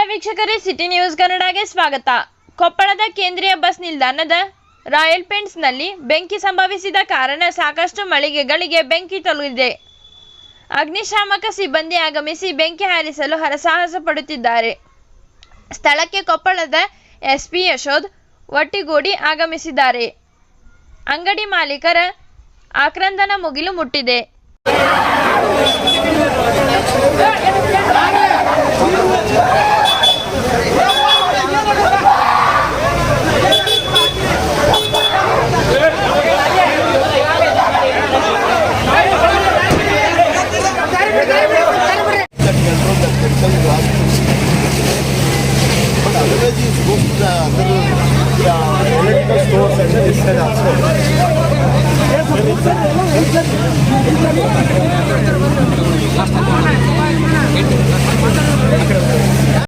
ವೀಕ್ಷಕರೇ, city news ಕನ್ನಡಗೆ ಸ್ವಾಗತ. ಕೊಪ್ಪಳದ ಕೇಂದ್ರೀಯ ಬಸ್ ನಿಲ್ದಾಣದ ರಾಯಲ್ ಪೇಂಟ್ಸ್ನಲ್ಲಿ ಬೆಂಕಿ ಸಂಭವಿಸಿದ ಕಾರಣ ಸಾಕಷ್ಟು ಮಳಿಗೆಗಳಿಗೆ ಬೆಂಕಿ ತಗುಲಿದೆ. ಅಗ್ನಿಶಾಮಕ ಸಿಬ್ಬಂದಿ ಆಗಮಿಸಿ ಬೆಂಕಿ ಹಾರಿಸಲು ಹರಸಾಹಸ ಪಡುತ್ತಿದ್ದಾರೆ. ಸ್ಥಳಕ್ಕೆ ಕೊಪ್ಪಳದ ಎಸ್ಪಿ ಯಶೋಧ್ ಒಟ್ಟಿಗೂಡಿ ಆಗಮಿಸಿದ್ದಾರೆ. ಅಂಗಡಿ ಮಾಲೀಕರ ಆಕ್ರಂದನ ಮುಗಿಲು ಮುಟ್ಟಿದೆ. Otherwise, you go to the other electrical stores and this side also.